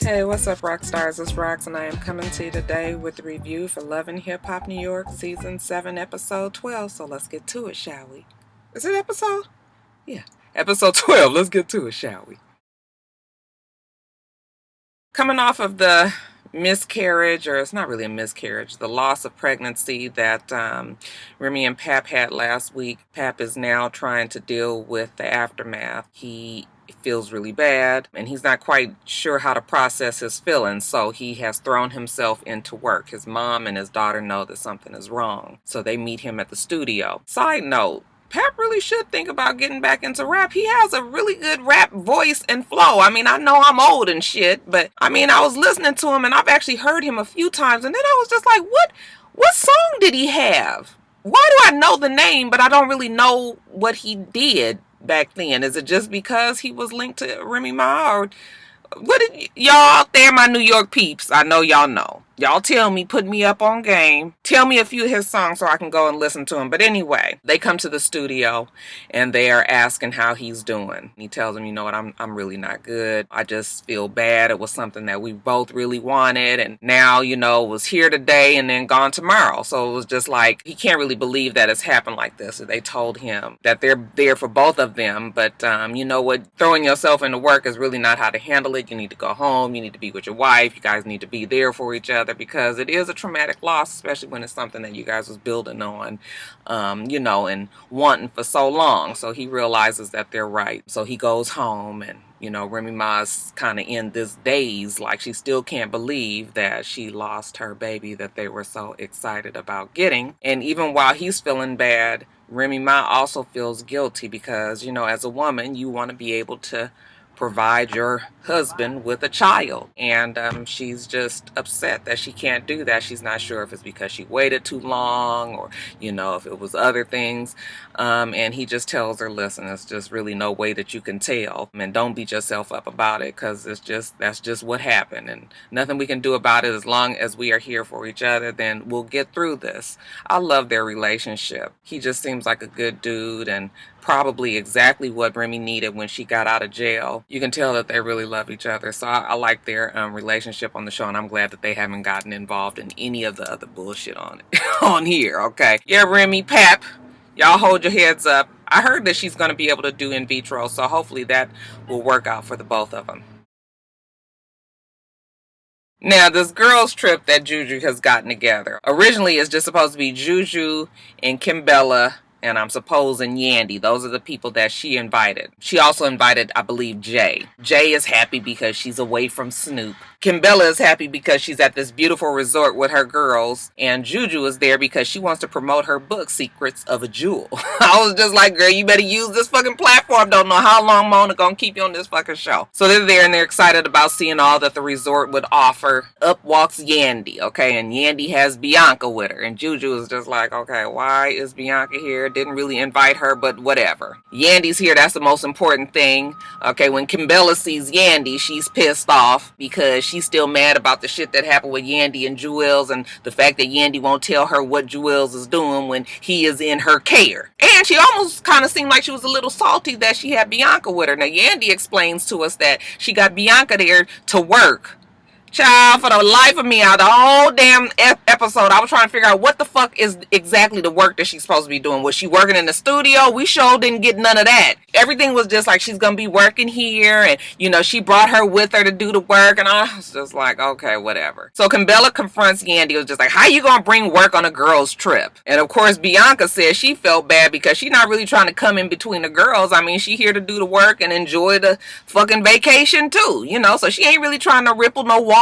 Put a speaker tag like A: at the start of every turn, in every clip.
A: Hey, what's up, Roxstars? It's Rox, and I am coming to you today with a review for Love and Hip Hop New York, Season 7, Episode 12. So let's get to it, shall we? Is it episode? Yeah, Episode 12. Let's get to it, shall we? Coming off of the miscarriage, or it's not really a miscarriage, the loss of pregnancy that Remy and Pap had last week. Pap is now trying to deal with the aftermath. He feels really bad and he's not quite sure how to process his feelings, so he has thrown himself into work. His mom and his daughter know that something is wrong, so they meet him at the studio. Side note, Pap really should think about getting back into rap. He has a really good rap voice and flow. I mean, I know I'm old and shit, but I mean, I was listening to him and I've actually heard him a few times, and then I was just like, what song did he have? Why do I know the name, but I don't really know what he did back then? Is it just because he was linked to Remy Ma, or what did y'all out there, my New York peeps? I know y'all know. Y'all tell me, put me up on game. Tell me a few of his songs so I can go and listen to him. But anyway, they come to the studio and they are asking how he's doing. He tells them, you know what, I'm really not good. I just feel bad. It was something that we both really wanted, and now, you know, was here today and then gone tomorrow. So it was just like, he can't really believe that it's happened like this. So they told him that they're there for both of them, but you know what, throwing yourself into work is really not how to handle it. You need to go home. You need to be with your wife. You guys need to be there for each other, because it is a traumatic loss, especially when it's something that you guys was building on, you know, and wanting for so long. So he realizes that they're right. So he goes home, and, you know, Remy Ma's kind of in this daze, like she still can't believe that she lost her baby that they were so excited about getting. And even while he's feeling bad, Remy Ma also feels guilty because, you know, as a woman, you want to be able to provide your husband with a child, and she's just upset that she can't do that. She's not sure if it's because she waited too long, or, you know, if it was other things, and he just tells her, listen, it's just really no way that you can tell, and don't beat yourself up about it, because that's just what happened, and nothing we can do about it. As long as we are here for each other, then we'll get through this. I love their relationship. He just seems like a good dude, and probably exactly what Remy needed when she got out of jail. You can tell that they really love each other. So I like their relationship on the show, and I'm glad that they haven't gotten involved in any of the other bullshit on it on here. Okay, yeah, Remy, Pap, y'all hold your heads up. I heard that she's going to be able to do in vitro, so hopefully that will work out for the both of them. Now, this girls' trip that Juju has gotten together, originally is just supposed to be Juju and Kimbella, and I'm supposing Yandy. Those are the people that she invited. She also invited, I believe, Jay. Jay is happy because she's away from Snoop. Kimbella is happy because she's at this beautiful resort with her girls, and Juju is there because she wants to promote her book, Secrets of a Jewel. I was just like, girl, you better use this fucking platform. Don't know how long Mona gonna keep you on this fucking show. So they're there and they're excited about seeing all that the resort would offer. Up walks Yandy, okay, and Yandy has Bianca with her, and Juju is just like, okay, why is Bianca here? Didn't really invite her, but whatever. Yandy's here, that's the most important thing. Okay, when Kimbella sees Yandy, she's pissed off because she's still mad about the shit that happened with Yandy and Jewels, and the fact that Yandy won't tell her what Jewels is doing when he is in her care. And she almost kind of seemed like she was a little salty that she had Bianca with her. Now, Yandy explains to us that she got Bianca there to work. Child, for the life of me, out the whole damn episode, I was trying to figure out what the fuck is exactly the work that she's supposed to be doing. Was she working in the studio? We sure didn't get none of that. Everything was just like, she's gonna be working here, and, you know, she brought her with her to do the work, and I was just like, okay, whatever. So Kimbella confronts Yandy. It was just like, how you gonna bring work on a girl's trip? And of course, Bianca says she felt bad because she's not really trying to come in between the girls. I mean, she here to do the work and enjoy the fucking vacation too, you know, so she ain't really trying to ripple no waters.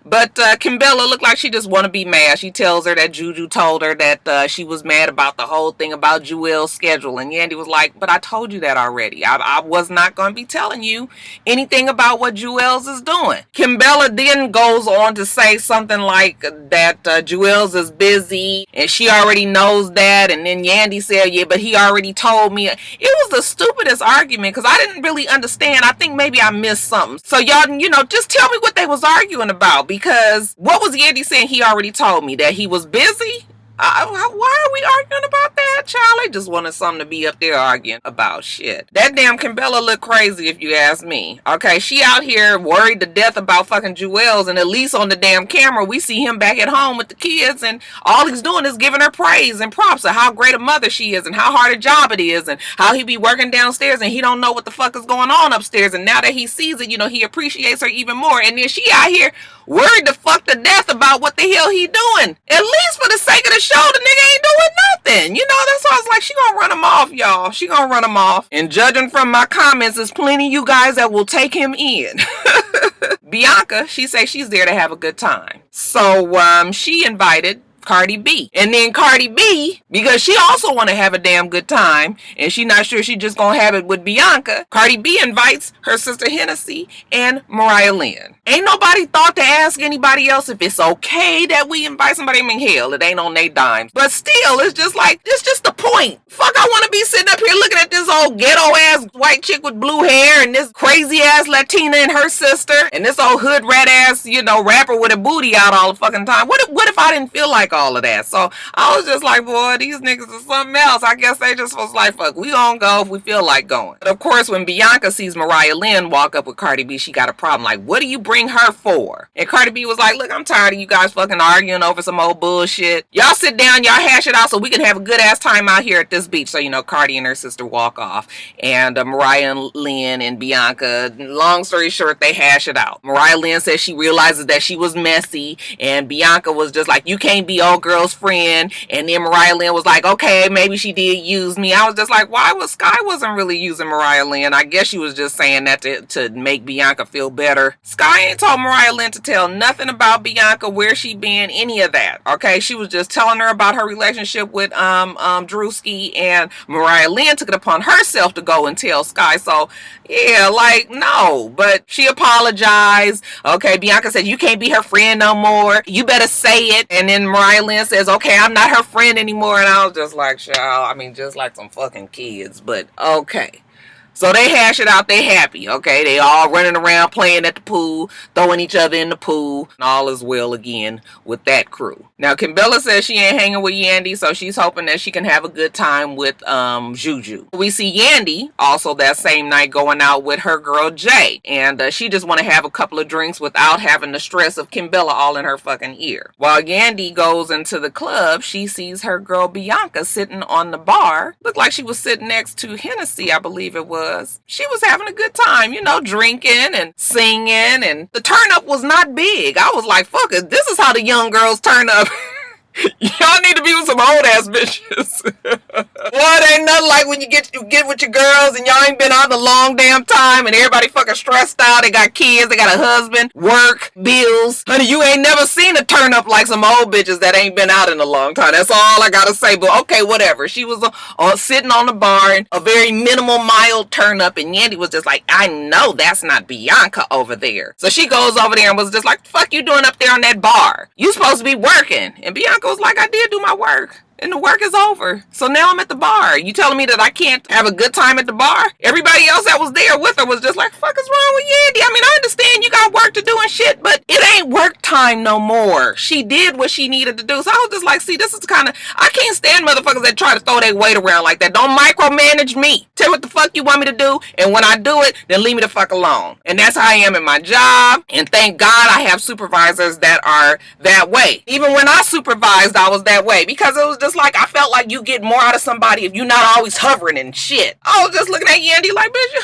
A: But Kimbella looked like she just want to be mad. She tells her that Juju told her that she was mad about the whole thing about Jewel's schedule, and Yandy was like, but I told you that already. I was not going to be telling you anything about what Jewel's is doing. Kimbella then goes on to say something like that Jewel's is busy and she already knows that, and then Yandy said, yeah, but he already told me. It was the stupidest argument because I didn't really understand. I think maybe I missed something. So y'all, you know, just tell me what they was arguing about, because what was Yandy saying? He already told me that he was busy. Why are we arguing about that, child? probably just wanted something to be up there arguing about shit. That damn Kimbella look crazy if you ask me. Okay, she out here worried to death about fucking Jewels, and at least on the damn camera we see him back at home with the kids, and all he's doing is giving her praise and props of how great a mother she is and how hard a job it is and how he be working downstairs and he don't know what the fuck is going on upstairs, and now that he sees it, you know, he appreciates her even more. And then she out here worried to fuck to death about what the hell he doing. At least for the sake of the show, the nigga ain't doing nothing. You know, that's why I was like, she gonna run him off, y'all. She gonna run him off. And judging from my comments, there's plenty of you guys that will take him in. Bianca, she say she's there to have a good time. So she invited Cardi B. And then Cardi B, because she also want to have a damn good time, and she not sure she just gonna have it with Bianca, Cardi B invites her sister Hennessy and Mariah Lynn. Ain't nobody thought to ask anybody else if it's okay that we invite somebody. I mean, hell, it ain't on they dimes. But still, it's just like, it's just the point. Fuck, I want to be sitting up here looking at this old ghetto-ass white chick with blue hair and this crazy-ass Latina and her sister and this old hood rat-ass, you know, rapper with a booty out all the fucking time. What if I didn't feel like all of that? So I was just like, boy, these niggas are something else. I guess they just was like, fuck, we gonna go if we feel like going. But of course, when Bianca sees Mariah Lynn walk up with Cardi B, she got a problem. Like, what do you bring her for? And Cardi B was like, look, I'm tired of you guys fucking arguing over some old bullshit. Y'all sit down, y'all hash it out so we can have a good ass time out here at this beach. So, you know, Cardi and her sister walk off, and Mariah Lynn and Bianca, long story short, they hash it out. Mariah Lynn says she realizes that she was messy, and Bianca was just like, you can't be old girl's friend. And then Mariah Lynn was like, okay, maybe she did use me. I was just like, why was Sky wasn't really using Mariah Lynn? I guess she was just saying that to make Bianca feel better. Sky ain't told Mariah Lynn to tell nothing about Bianca, where she been, any of that. Okay, she was just telling her about her relationship with Drewski, and Mariah Lynn took it upon herself to go and tell Sky. So yeah, like, no, but she apologized. Okay, Bianca said, you can't be her friend no more, you better say it. And then Mariah Lynn says, okay, I'm not her friend anymore. And I was just like, child, I mean, just like some fucking kids, but okay. So they hash it out, they happy, okay? They all running around playing at the pool, throwing each other in the pool, and all is well again with that crew. Now, Kimbella says she ain't hanging with Yandy, so she's hoping that she can have a good time with Juju. We see Yandy also that same night going out with her girl Jay, and she just want to have a couple of drinks without having the stress of Kimbella all in her fucking ear. While Yandy goes into the club, she sees her girl Bianca sitting on the bar. Looked like she was sitting next to Hennessy, I believe it was. She was having a good time, you know, drinking and singing, and the turn up was not big. I was like, fuck it, this is how the young girls turn up. Y'all need to be with some old ass bitches. Boy, it ain't nothing like when you get with your girls and y'all ain't been out in a long damn time and everybody fucking stressed out. They got kids, they got a husband, work, bills. Honey, you ain't never seen a turn up like some old bitches that ain't been out in a long time. That's all I gotta say. But okay, whatever. She was sitting on the bar, and a very minimal, mild turn up, and Yandy was just like, I know that's not Bianca over there. So she goes over there and was just like, fuck you doing up there on that bar? You supposed to be working. And Bianca was like, I did do my work, and the work is over. So now I'm at the bar. You telling me that I can't have a good time at the bar? Everybody else that was there with her was just like, fuck is wrong with Yandy? I mean, I understand you got work to do and shit, but it ain't work time no more. She did what she needed to do. So I was just like, see, this is kind of, I can't stand motherfuckers that try to throw their weight around like that. Don't micromanage me. Tell me what the fuck you want me to do, and when I do it, then leave me the fuck alone. And that's how I am in my job, and thank God I have supervisors that are that way. Even when I supervised, I was that way, because it was just like, I felt like you get more out of somebody if you're not always hovering and shit. I was just looking at Yandy like, bitch,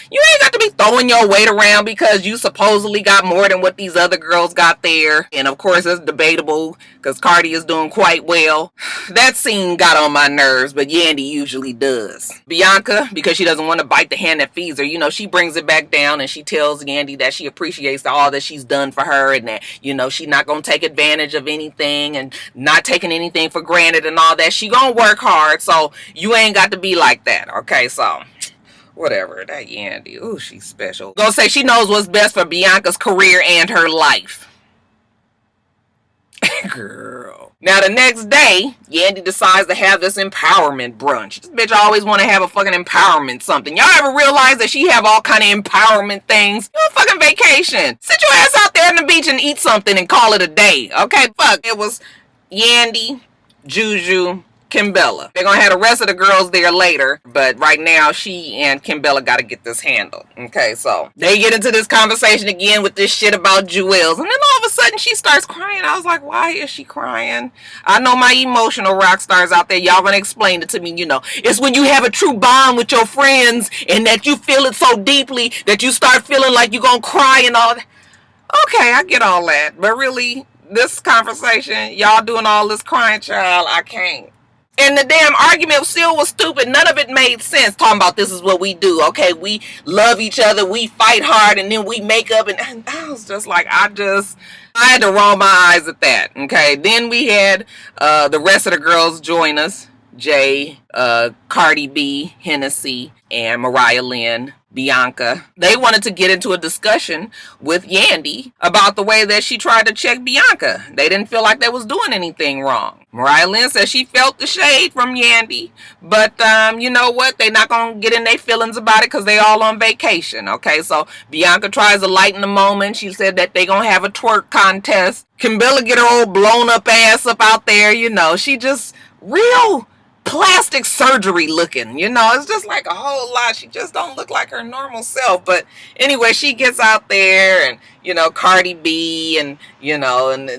A: you ain't got to be throwing your weight around because you supposedly got more than what these other girls got there. And of course, it's debatable because Cardi is doing quite well. That scene got on my nerves, but Yandy usually does. Bianca, because she doesn't want to bite the hand that feeds her, you know, she brings it back down and she tells Yandy that she appreciates all that she's done for her, and that, you know, she's not going to take advantage of anything and not taking anything for granted and all that. She gonna work hard, so you ain't got to be like that. Okay, so whatever. That Yandy, ooh, she's special. Gonna say she knows what's best for Bianca's career and her life. Girl. Now the next day, Yandy decides to have this empowerment brunch. This bitch always want to have a fucking empowerment something. Y'all ever realize that she have all kind of empowerment things? You on fucking vacation. Sit your ass out there on the beach and eat something and call it a day. Okay, fuck. It was Yandy, Juju, Kimbella. They're gonna have the rest of the girls there later, but right now she and Kimbella got to get this handled. Okay, so they get into this conversation again with this shit about jewels, and then all of a sudden she starts crying. I was like, why is she crying? I know my emotional rock stars out there, y'all gonna explain it to me. You know, it's when you have a true bond with your friends and that you feel it so deeply that you start feeling like you're gonna cry and all that. Okay, I get all that, but really, this conversation, y'all doing all this crying, child, I can't. And the damn argument still was stupid. None of it made sense. Talking about this is what we do. Okay, we love each other. We fight hard and then we make up. And I was just like, I had to roll my eyes at that. Okay, then we had the rest of the girls join us. Jay, Cardi B, Hennessy, and Mariah Lynn, Bianca. They wanted to get into a discussion with Yandy about the way that she tried to check Bianca. They didn't feel like they was doing anything wrong. Mariah Lynn said she felt the shade from Yandy, but you know what? They're not going to get in their feelings about it because they all on vacation. Okay, so Bianca tries to lighten the moment. She said that they going to have a twerk contest. Kimbella get her old blown up ass up out there. You know, she just real plastic surgery looking, you know. It's just like a whole lot. She just don't look like her normal self. But anyway, she gets out there and, you know, Cardi B and, you know, and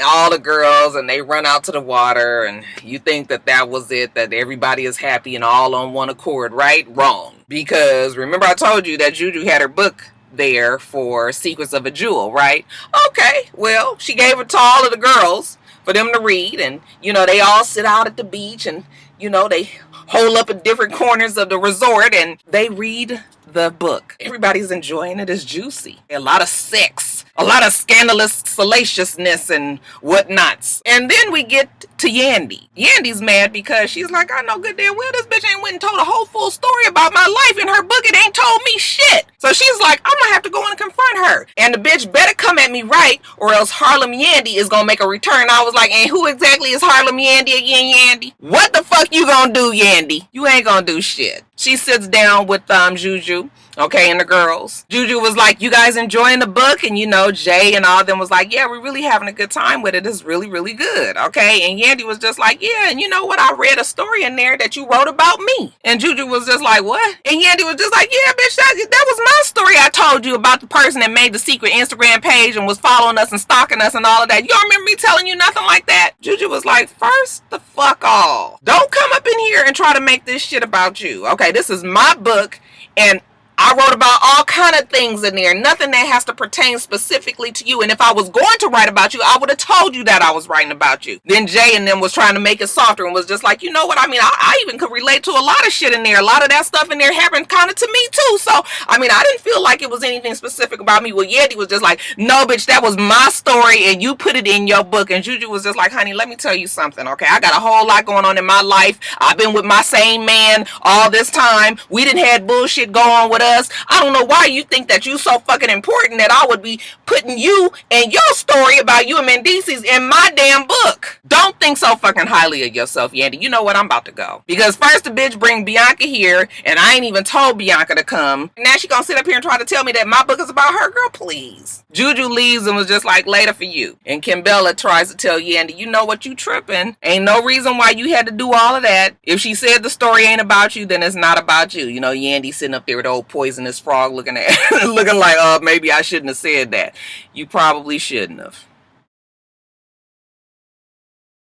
A: all the girls, and they run out to the water, and you think that that was it, that everybody is happy and all on one accord, right? Wrong. Because remember I told you that Juju had her book there for Secrets of a Jewel, right? Okay, well, she gave it to all of the girls for them to read, and you know, they all sit out at the beach, and you know, they hole up in different corners of the resort and they read the book. Everybody's enjoying it. It's juicy. A lot of sex, a lot of scandalous salaciousness and whatnots. And then we get to Yandy. Yandy's mad because she's like, I know good damn well this bitch ain't went and told a whole full story about my life in her book. It ain't told me shit. So she's like, I'm gonna have to go and confront her. And the bitch better come at me right, or else Harlem Yandy is gonna make a return. I was like, and who exactly is Harlem Yandy again, Yandy? What the fuck you gonna do, Yandy? You ain't gonna do shit. She sits down with Juju, okay, and the girls. Juju was like, you guys enjoying the book? And you know, Jay and all of them was like, yeah, we're really having a good time with it. It's really, really good, okay? And Yandy was just like, yeah, and you know what? I read a story in there that you wrote about me. And Juju was just like, what? And Yandy was just like, yeah, bitch, that was my story I told you about the person that made the secret Instagram page and was following us and stalking us and all of that. You don't remember me telling you nothing like that? Juju was like, first the fuck off. Don't come up in here and try to make this shit about you, okay? This is my book, and I wrote about all kind of things in there, nothing that has to pertain specifically to you. And if I was going to write about you, I would have told you that I was writing about you. Then Jay and them was trying to make it softer and was just like, you know what? I mean, I even could relate to a lot of shit in there. A lot of that stuff in there happened kind of to me too. So, I mean, I didn't feel like it was anything specific about me. Well, Yandy was just like, no, bitch, that was my story and you put it in your book. And Juju was just like, honey, let me tell you something, okay? I got a whole lot going on in my life. I've been with my same man all this time. We didn't have bullshit going with us. I don't know why you think that you so fucking important that I would be putting you and your story about you and Mendices in my damn book. Don't think so fucking highly of yourself, Yandy. You know what? I'm about to go. Because first the bitch bring Bianca here, and I ain't even told Bianca to come. Now she gonna sit up here and try to tell me that my book is about her. Girl, please. Juju leaves and was just like, later for you. And Kimbella tries to tell Yandy, you know what, you tripping. Ain't no reason why you had to do all of that. If she said the story ain't about you, then it's not about you. You know, Yandy sitting up there with the old poisonous frog looking at looking like, maybe I shouldn't have said that. You probably shouldn't have.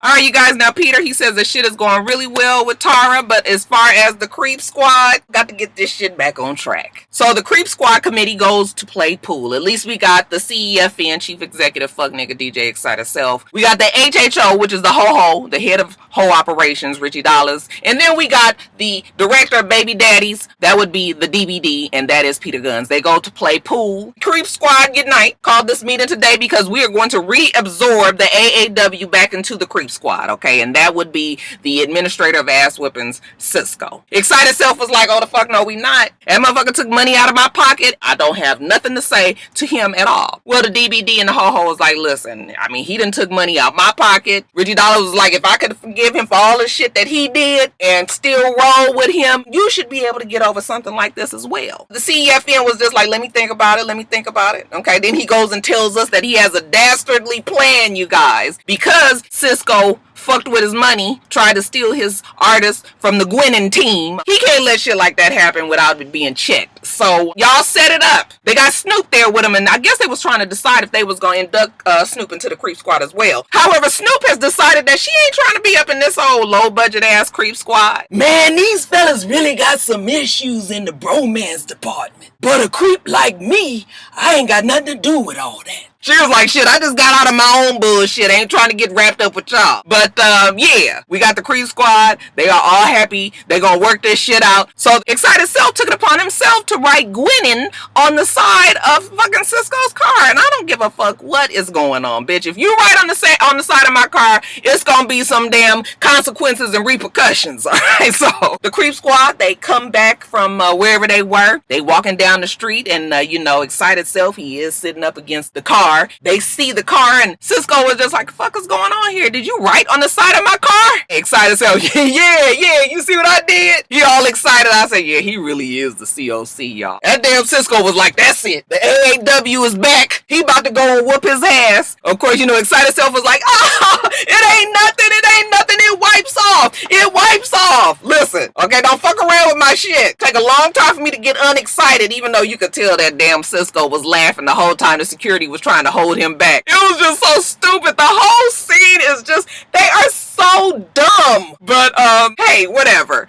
A: Alright, you guys, now Peter, he says the shit is going really well with Tara, but as far as the Creep Squad, got to get this shit back on track. So the Creep Squad committee goes to play pool. At least we got the CEFN, Chief Executive Fuck Nigga DJ Excited Self. We got the HHO, which is the Ho-Ho, the head of Ho Operations, Richie Dollars. And then we got the director of Baby Daddies, that would be the DBD, and that is Peter Guns. They go to play pool. Creep Squad Good Night called this meeting today because we are going to reabsorb the AAW back into the Creep Squad, okay? And that would be the administrator of ass whippings, Cisco. Excited Self was like, oh the fuck no, we not. That motherfucker took money out of my pocket. I don't have nothing to say to him at all. Well, the DBD and the Ho-Ho was like, listen, I mean, he done took money out my pocket. Richie Dollars was like, if I could forgive him for all the shit that he did and still roll with him, you should be able to get over something like this as well. The CEFN was just like, let me think about it, let me think about it. Okay, then he goes and tells us that he has a dastardly plan, you guys, because Cisco fucked with his money, tried to steal his artist from the Gwinnett team. He can't let shit like that happen without it being checked. So y'all set it up. They got Snoop there with him, and I guess they was trying to decide if they was gonna induct Snoop into the Creep Squad as well. However, Snoop has decided that she ain't trying to be up in this old low budget ass Creep Squad.
B: Man, these fellas really got some issues in the bromance department. But a creep like me, I ain't got nothing to do with all that.
A: She was like, shit, I just got out of my own bullshit. I ain't trying to get wrapped up with y'all. But, yeah, we got the Creep Squad. They are all happy. They gonna work this shit out. So, Excited Self took it upon himself to write Gwinnett on the side of fucking Cisco's car. And I don't give a fuck what is going on, bitch. If you write on the side of my car, it's gonna be some damn consequences and repercussions. All right, so the Creep Squad, they come back from wherever they were. They walking down the street, and, Excited Self, he is sitting up against the car. They see the car, and Cisco was just like, fuck is going on here? Did you write on the side of my car? Excited Self, yeah, you see what I did? He all excited. I said, yeah, he really is the COC, y'all. That damn Cisco was like, that's it. The AAW is back. He about to go and whoop his ass. Of course, Excited Self was like, oh, it ain't nothing. It wipes off. Listen, okay, don't fuck around with my shit. Take a long time for me to get unexcited, even though you could tell that damn Cisco was laughing the whole time the security was trying to hold him back. It was just so stupid. The whole scene is just, they are so dumb. But, hey, whatever.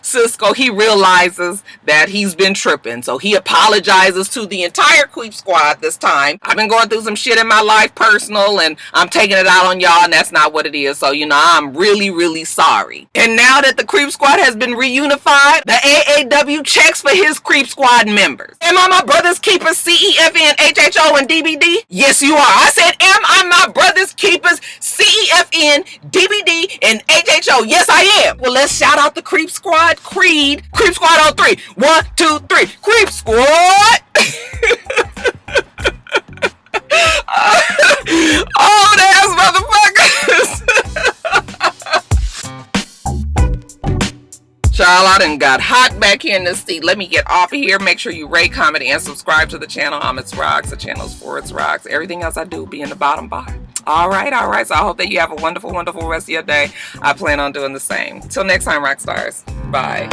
A: Cisco, he realizes that he's been tripping. So he apologizes to the entire Creep Squad this time. I've been going through some shit in my life, personal, and I'm taking it out on y'all, and that's not what it is. So, I'm really, really sorry. And now that the Creep Squad has been reunified, the AAW checks for his Creep Squad members. Am I my brother's keepers, CEFN, HHO, and DBD? Yes, you are. I said, am I my brother's keepers, CEFN, DBD, and HHO? Yes, I am. Well, let's shout out the Creep Squad Creed. Creep Squad on 3. 1, 2, 3. Creep Squad. Old ass motherfuckers. Child, I done got hot back here in this seat. Let me get off of here. Make sure you rate, comment, and subscribe to the channel. I'm itsrox. The channel's for itsrox. Everything else I do will be in the bottom bar. All right. So I hope that you have a wonderful, wonderful rest of your day. I plan on doing the same. Till next time, Roxstars. Bye.